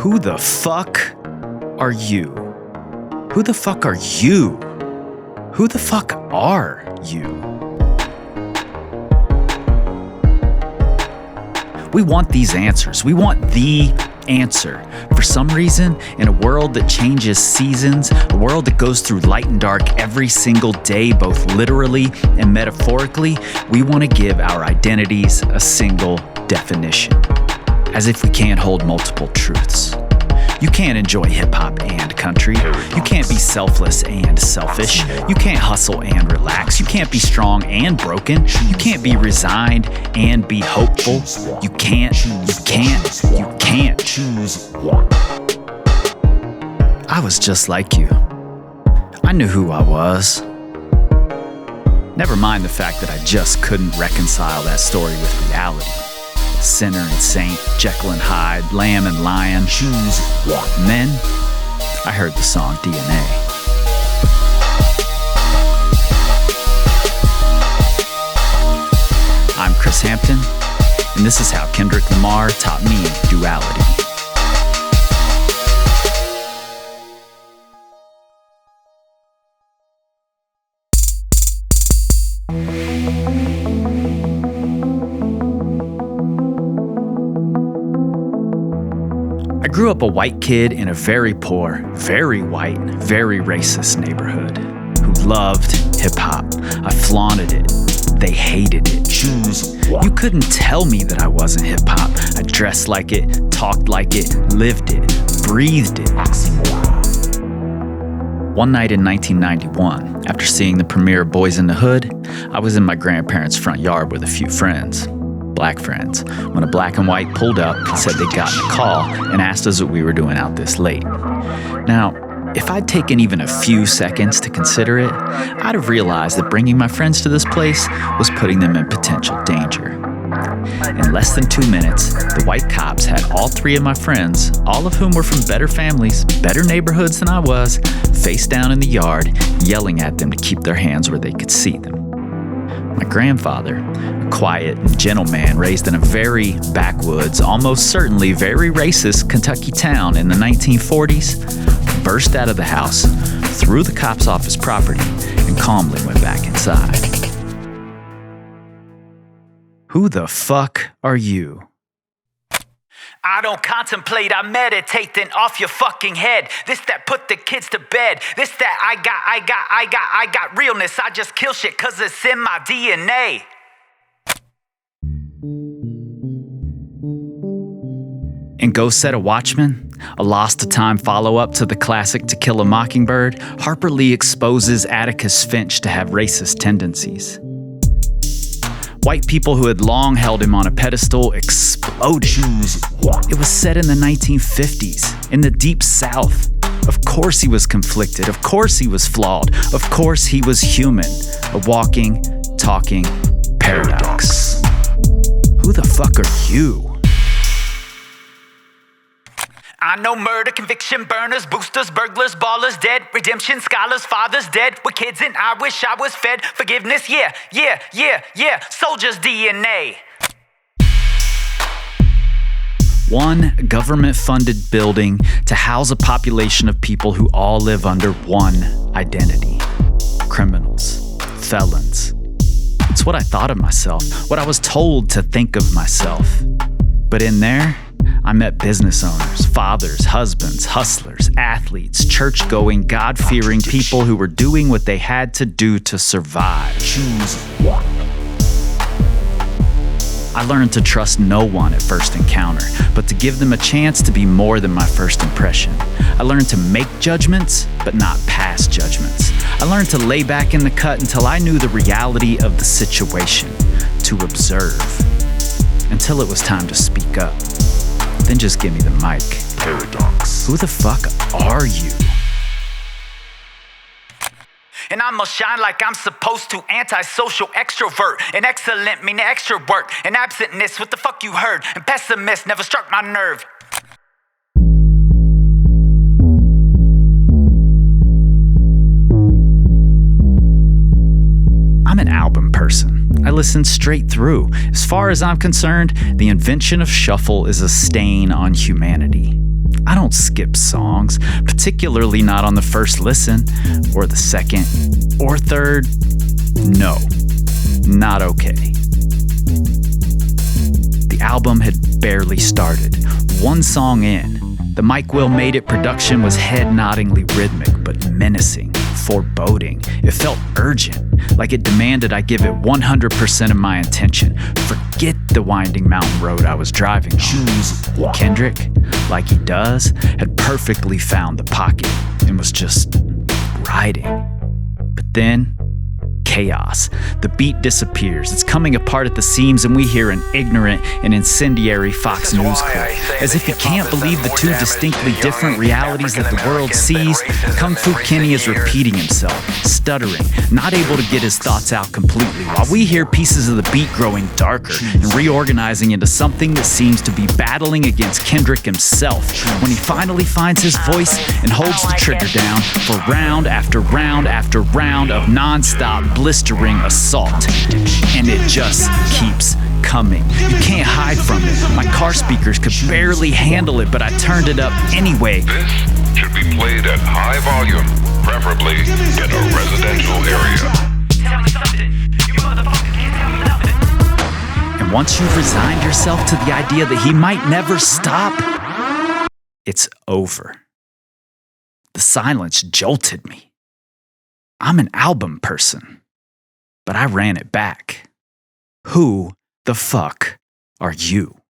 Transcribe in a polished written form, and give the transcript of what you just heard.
Who the fuck are you? Who the fuck are you? Who the fuck are you? We want these answers. We want the answer. For some reason, in a world that changes seasons, a world that goes through light and dark every single day, both literally and metaphorically, we want to give our identities a single definition, as if we can't hold multiple truths. You can't enjoy hip-hop and country. You can't be selfless and selfish. You can't hustle and relax. You can't be strong and broken. You can't be resigned and be hopeful. You can't choose one. I was just like you. I knew who I was. Never mind the fact that I just couldn't reconcile that story with reality. Sinner and saint, Jekyll and Hyde, lamb and lion. Choose one. And then I heard the song DNA. I'm Chris Hampton, and this is how Kendrick Lamar taught me duality. I grew up a white kid in a very poor, very white, very racist neighborhood who loved hip-hop. I flaunted it. They hated it. Choose one. You couldn't tell me that I wasn't hip-hop. I dressed like it, talked like it, lived it, breathed it. One night in 1991, after seeing the premiere of Boys in the Hood, I was in my grandparents' front yard with a few friends. Black friends, when a black and white pulled up and said they'd gotten a call and asked us what we were doing out this late. Now, if I'd taken even a few seconds to consider it, I'd have realized that bringing my friends to this place was putting them in potential danger. In less than 2 minutes, the white cops had all three of my friends, all of whom were from better families, better neighborhoods than I was, face down in the yard, yelling at them to keep their hands where they could see them. My grandfather, a quiet and gentle man raised in a very backwoods, almost certainly very racist Kentucky town in the 1940s, burst out of the house, threw the cops off his property, and calmly went back inside. Who the fuck are you? I don't contemplate, I meditate, then off your fucking head. This that put the kids to bed. This that I got realness. I just kill shit cause it's in my DNA. In Go Set a Watchman, a lost-to-time follow-up to the classic To Kill a Mockingbird, Harper Lee exposes Atticus Finch to have racist tendencies. White people who had long held him on a pedestal exploded. It was set in the 1950s, in the Deep South. Of course he was conflicted. Of course he was flawed. Of course he was human. A walking, talking paradox. Who the fuck are you? I know murder, conviction, burners, boosters, burglars, ballers, dead, redemption, scholars, fathers dead, with kids and I wish I was fed, forgiveness, yeah, soldiers' DNA. One government-funded building to house a population of people who all live under one identity. Criminals, felons. It's what I thought of myself, what I was told to think of myself. But in there, I met business owners, fathers, husbands, hustlers, athletes, church-going, God-fearing people who were doing what they had to do to survive. Choose one. I learned to trust no one at first encounter, but to give them a chance to be more than my first impression. I learned to make judgments, but not pass judgments. I learned to lay back in the cut until I knew the reality of the situation, to observe, until it was time to speak up. Then just give me the mic. Paradox. Who the fuck are you? And I must shine like I'm supposed to. Antisocial extrovert. And excellent mean extra work. And absentness, what the fuck you heard? And pessimist never struck my nerve. I'm an album person. I listen straight through. As far as I'm concerned, the invention of shuffle is a stain on humanity. I don't skip songs, particularly not on the first listen, or the second, or third. No, not okay. The album had barely started. One song in, the Mike Will Made It production was head-noddingly rhythmic but menacing, foreboding. It felt urgent, like it demanded I give it 100% of my attention. Forget the winding mountain road I was driving on. Kendrick, like he does, had perfectly found the pocket and was just riding. But then, chaos. The beat disappears. It's coming apart at the seams, and we hear an ignorant and incendiary Fox News clip. As if he can't believe the two distinctly different realities that the world sees, Kung Fu Kenny is repeating himself, stuttering, not able to get his thoughts out completely, while we hear pieces of the beat growing darker and reorganizing into something that seems to be battling against Kendrick himself, when he finally finds his voice and holds the trigger down for round after round after round of non-stop blistering assault. And it just keeps coming. You can't hide from it. My car speakers could barely handle it, but I turned it up anyway. This should be played at high volume, preferably in a residential area. Tell me something. You motherfuckers can't tell me nothing. And once you've resigned yourself to the idea that he might never stop, it's over. The silence jolted me. I'm an album person, but I ran it back. Who the fuck are you?